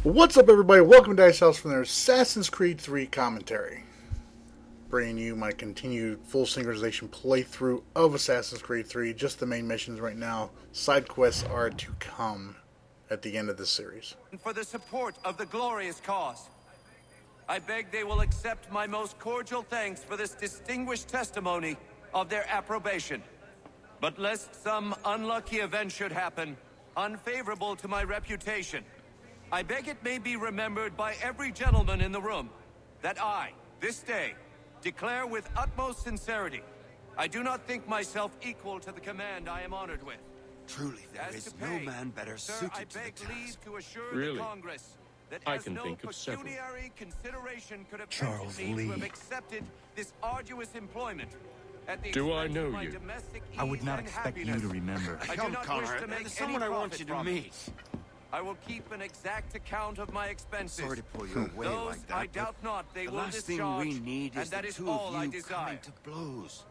What's up, everybody? Welcome to Dice House from their Assassin's Creed 3 commentary. Bringing you my continued full synchronization playthrough of Assassin's Creed 3. Just the main missions right now. Side quests are to come at the end of this series. For the support of the glorious cause, I beg they will accept my most cordial thanks for this distinguished testimony of their approbation. But lest some unlucky event should happen, unfavorable to my reputation, I beg it may be remembered by every gentleman in the room that I, this day, declare with utmost sincerity, I do not think myself equal to the command I am honored with. Truly, there is no man better suited to the task. To assure Really? the Congress that I as can no think of several. pecuniary consideration could have Charles tempted me Lee. to have accepted this arduous employment. At the Do I expense know of my you? domestic I would ease not and expect you happiness. to remember. I do Come, not Connor, wish to make there's someone any I want profit you to from it. meet. I will keep an exact account of my expenses. Sorry to pull you away Those like that, I but doubt not they the will last thing discharge, we need and is that the is two all of I you desire. coming to blows.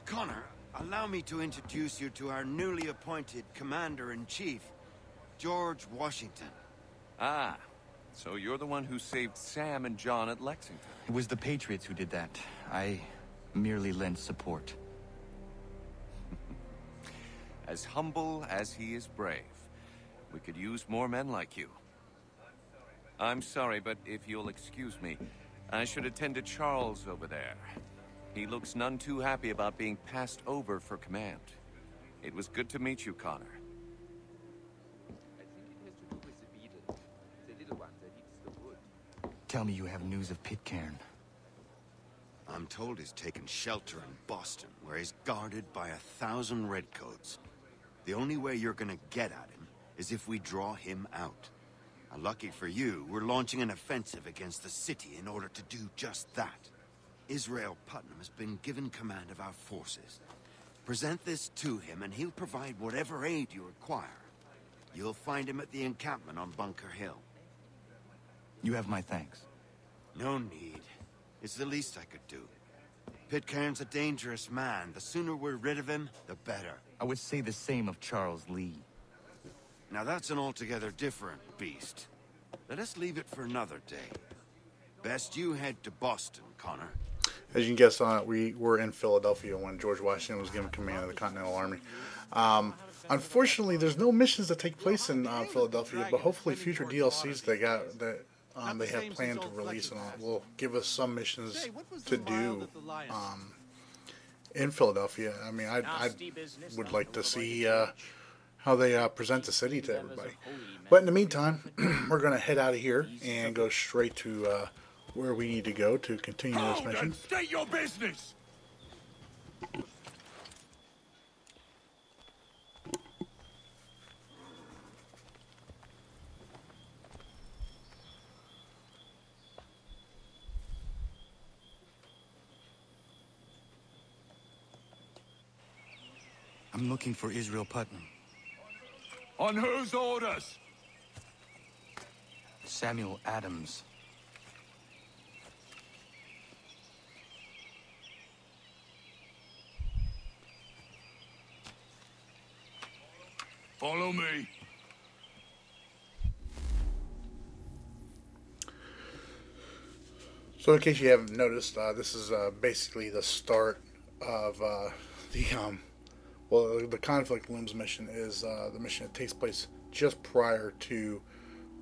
Connor, allow me to introduce you to our newly appointed Commander-in-Chief, George Washington. Ah, so you're the one who saved Sam and John at Lexington. It was the Patriots who did that. I merely lent support. As humble as he is brave. We could use more men like you. I'm sorry, but if you'll excuse me, I should attend to Charles over there. He looks none too happy about being passed over for command. It was good to meet you, Connor. Tell me you have news of Pitcairn. I'm told he's taken shelter in Boston, where he's guarded by 1,000 redcoats. The only way you're gonna get at him is if we draw him out. Lucky for you, we're launching an offensive against the city in order to do just that. Israel Putnam has been given command of our forces. Present this to him and he'll provide whatever aid you require. You'll find him at the encampment on Bunker Hill. You have my thanks. No need. It's the least I could do. Pitcairn's a dangerous man. The sooner we're rid of him, the better. I would say the same of Charles Lee. Now that's an altogether different beast. Let us leave it for another day. Best you head to Boston, Connor. As you can guess, we were in Philadelphia when George Washington was given command of the Continental Army. Unfortunately, there's no missions that take place in Philadelphia, but hopefully future DLCs they have planned to release and all will give us some missions to do in Philadelphia. I mean, I would like to see how they present the city to everybody. But in the meantime, we're going to head out of here and go straight to where we need to go to continue this mission. State your business! I'm looking for Israel Putnam. On whose orders? Samuel Adams. Follow me. So in case you haven't noticed, this is basically the start of the conflict Looms mission is the mission that takes place just prior to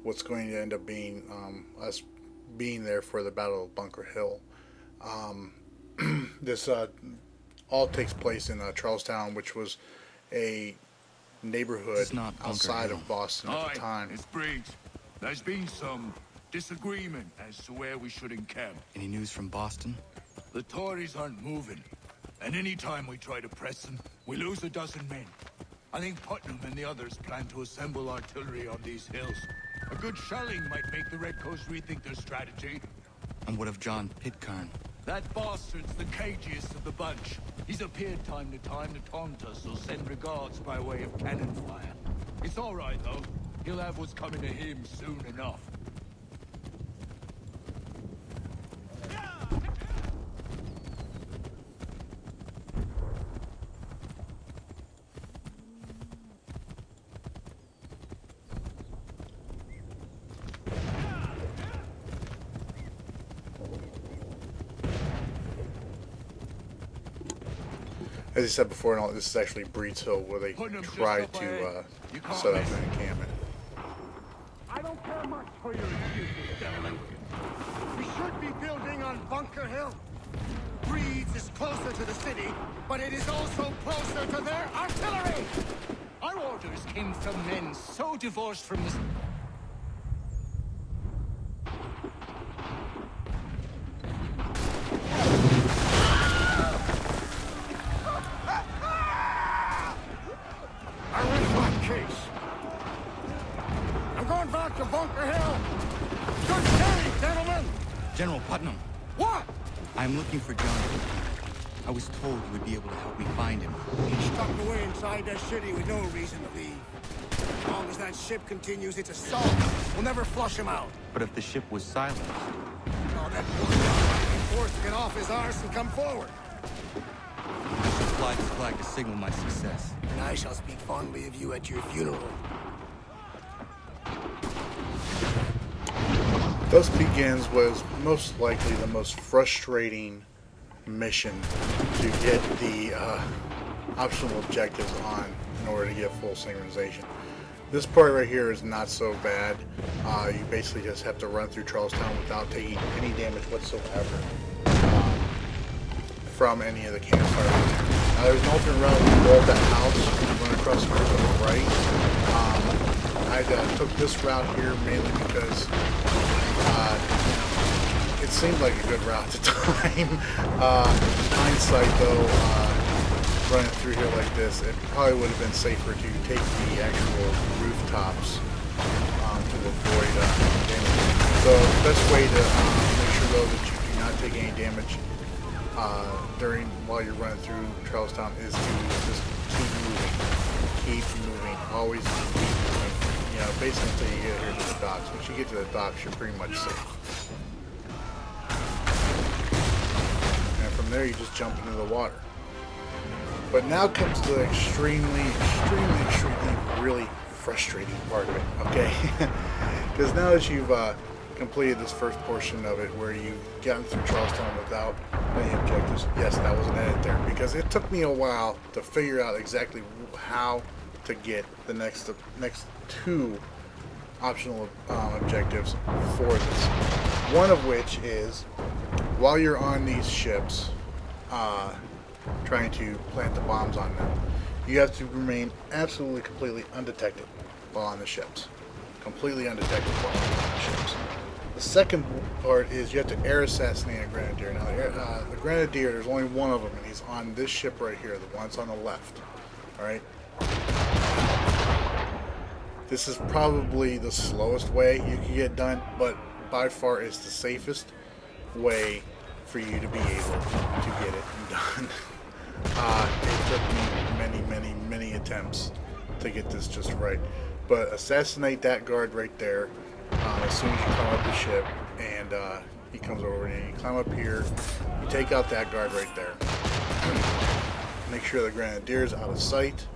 what's going to end up being us being there for the Battle of Bunker Hill. This all takes place in Charlestown, which was a neighborhood outside of Boston at the time. It's Briggs. There's been some disagreement as to where we should encamp. Any news from Boston? The Tories aren't moving, and any time we try to press them, we lose a dozen men. I think Putnam and the others plan to assemble artillery on these hills. A good shelling might make the Redcoats rethink their strategy. And what of John Pitcairn? That bastard's the cagiest of the bunch. He's appeared time to taunt us or send regards by way of cannon fire. It's all right, though. He'll have what's coming to him soon enough. As I said before, and all, this is actually Breed's Hill, where they try to set up an encampment. I don't care much for your excuses, gentlemen. We should be building on Bunker Hill. Breed's is closer to the city, but it is also closer to their artillery! Our orders came from men so divorced from this... I rest my case. I'm going back to Bunker Hill. Good day, gentlemen! General Putnam, What? I'm looking for John. I was told you would be able to help me find him. He's stuck away inside that city with no reason to leave. As long as that ship continues its assault, we'll never flush him out. But if the ship was silenced, Oh, that poor guy might be forced to get off his arse and come forward. I should fly this flag to signal my success. And I shall speak fondly of you at your funeral. Thus begins what is most likely the most frustrating mission to get the optional objectives on in order to get full synchronization. This part right here is not so bad. You basically just have to run through Charlestown without taking any damage whatsoever from any of the campfires. Now there's an alternate route to blow up that house and run across the river to the right. I took this route here mainly because it seemed like a good route at the time. Hindsight though, running through here like this, it probably would have been safer to take the actual rooftops to avoid damage. So the best way to make sure though that you do not take any damage while you're running through Charlestown is to just keep moving, always keep moving. You know, basically until you get here to the docks. Once you get to the docks, you're pretty much safe. And from there, you just jump into the water. But now comes the extremely, really frustrating part of it, okay? Because now that you've completed this first portion of it, where you've gotten through Charlestown without any objectives, yes, that was an edit there, because it took me a while to figure out exactly how to get the next two optional objectives for this. One of which is, while you're on these ships, trying to plant the bombs on them, you have to remain absolutely, completely undetected while on the ships. Completely undetected while on the ships. The second part is you have to air assassinate a grenadier. Now, the grenadier, there's only one of them, and he's on this ship right here, the one that's on the left. Alright? This is probably the slowest way you can get done, but by far is the safest way for you to be able to get it done. It took me many attempts to get this just right. But assassinate that guard right there as soon as you come up the ship, and he comes over and you climb up here, you take out that guard right there. Make sure the grenadier's out of sight.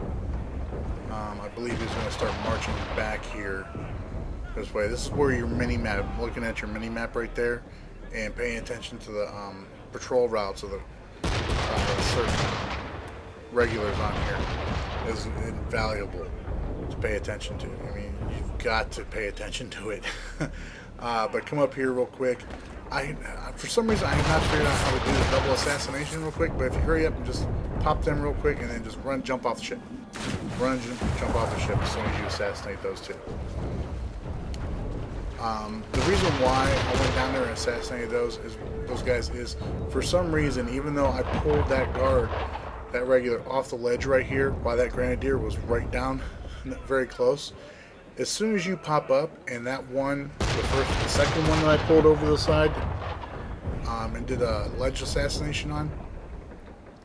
I believe he's going to start marching back here this way. This is where your mini-map, looking at your mini-map right there, and paying attention to the patrol routes of the certain regulars on here is invaluable to pay attention to. I mean, you've got to pay attention to it. But come up here real quick. For some reason, I have not figured out how to do the double assassination real quick, but if you hurry up and just pop them real quick and then just jump off the ship. Run, jump off the ship as soon as you assassinate those two. The reason why I went down there and assassinated those guys is, for some reason, even though I pulled that guard, that regular, off the ledge right here, while that grenadier was right down, very close, as soon as you pop up, and that one, the second one that I pulled over the side, and did a ledge assassination on,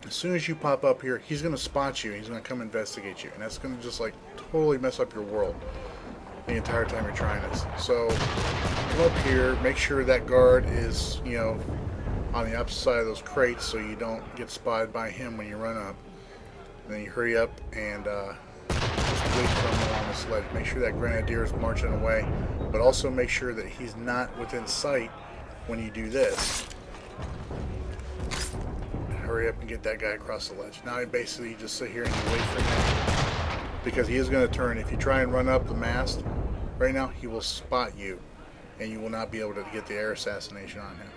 as soon as you pop up here, he's going to spot you, he's going to come investigate you, and that's going to just like totally mess up your world the entire time you're trying this. So come up here, make sure that guard is, you know, on the opposite side of those crates so you don't get spotted by him when you run up. And then you hurry up and just wait for him along this ledge. Make sure that grenadier is marching away, but also make sure that he's not within sight when you do this. hurry up and get that guy across the ledge. Now you basically just sit here and you wait for him, because he is going to turn. If you try and run up the mast right now, he will spot you, and you will not be able to get the air assassination on him.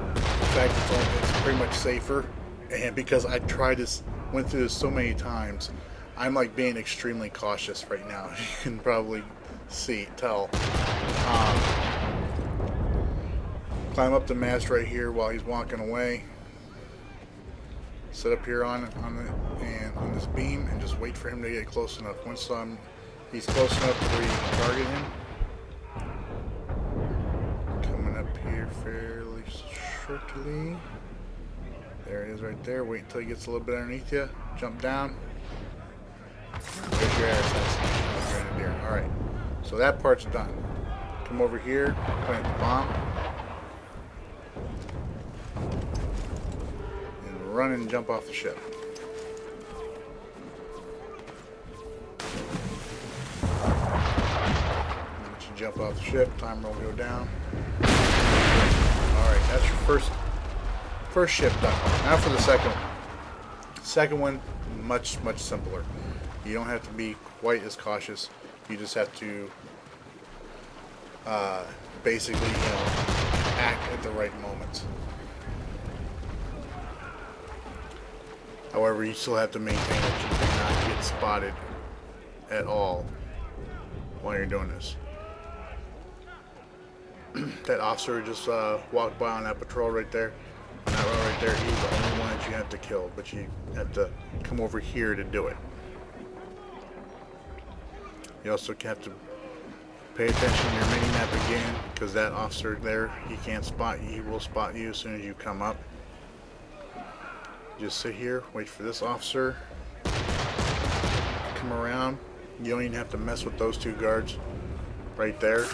In fact, it's pretty much safer, and because I tried this, went through this so many times, I'm like being extremely cautious right now. You can probably tell. Climb up the mast right here while he's walking away. Sit up here on this beam and just wait for him to get close enough. Once he's close enough to where you can target him. Coming up here fairly shortly. There it is right there. Wait until he gets a little bit underneath you. Jump down. There's your air assassination. Alright. So that part's done. Come over here, plant the bomb. And run and jump off the ship. Once you jump off the ship, timer will go down. Alright, that's your first ship done. Now for the second one. Second one, much simpler. You don't have to be quite as cautious. You just have to basically, act at the right moments. However, you still have to maintain that you cannot get spotted at all while you're doing this. That officer just walked by on that patrol right there. On that road right there, he's the only one that you have to kill, but you have to come over here to do it. You also have to pay attention to your mini-map again, because that officer there, he can't spot you. He will spot you as soon as you come up. Just sit here, wait for this officer to come around. You don't even have to mess with those two guards right there.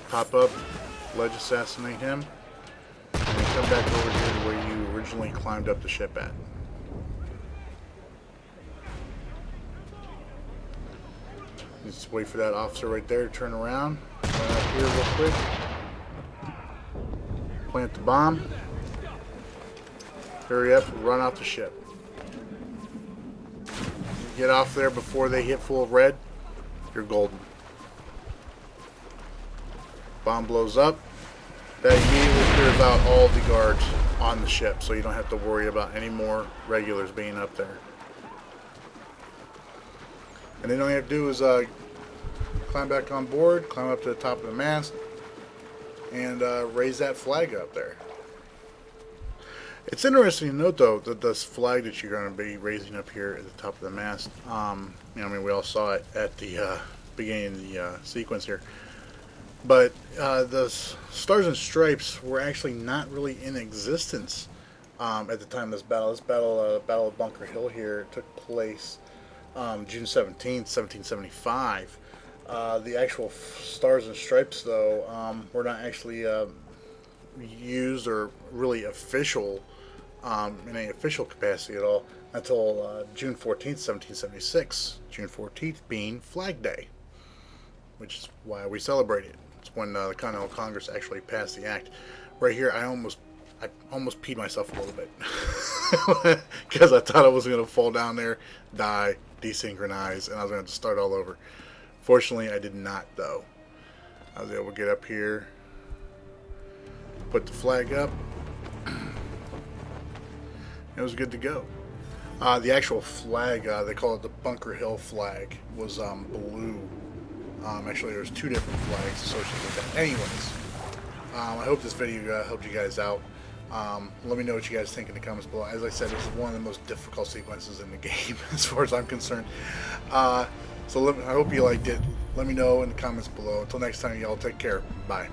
Pop up, ledge assassinate him, and then come back over here to where you originally climbed up the ship at. Just wait for that officer right there to turn around. Run up here real quick. Plant the bomb. Hurry up and run off the ship. Get off there before they hit full red. You're golden. Bomb blows up. That immediately clears out all the guards on the ship, so you don't have to worry about any more regulars being up there. And then all you have to do is climb back on board, climb up to the top of the mast, and raise that flag up there. It's interesting to note, though, that this flag that you're going to be raising up here at the top of the mast, I mean, we all saw it at the beginning of the sequence here, but the Stars and Stripes were actually not really in existence at the time of this battle. This battle, Battle of Bunker Hill here, took place June 17th, 1775. The actual Stars and Stripes, though, were not actually used or really official in any official capacity at all until June 14th, 1776. June 14th being Flag Day, which is why we celebrate it. It's when the Continental Congress actually passed the act. Right here, I almost peed myself a little bit because I thought I was going to fall down there, die, desynchronize, and I was going to have to start all over. Fortunately, I did not, though. I was able to get up here, put the flag up, it was good to go. The actual flag, they call it the Bunker Hill flag, was blue. Actually, there's two different flags associated with that. Anyways, I hope this video helped you guys out. Let me know what you guys think in the comments below. As I said, this is one of the most difficult sequences in the game, as far as I'm concerned. So I hope you liked it. Let me know in the comments below. Until next time, y'all, take care. Bye.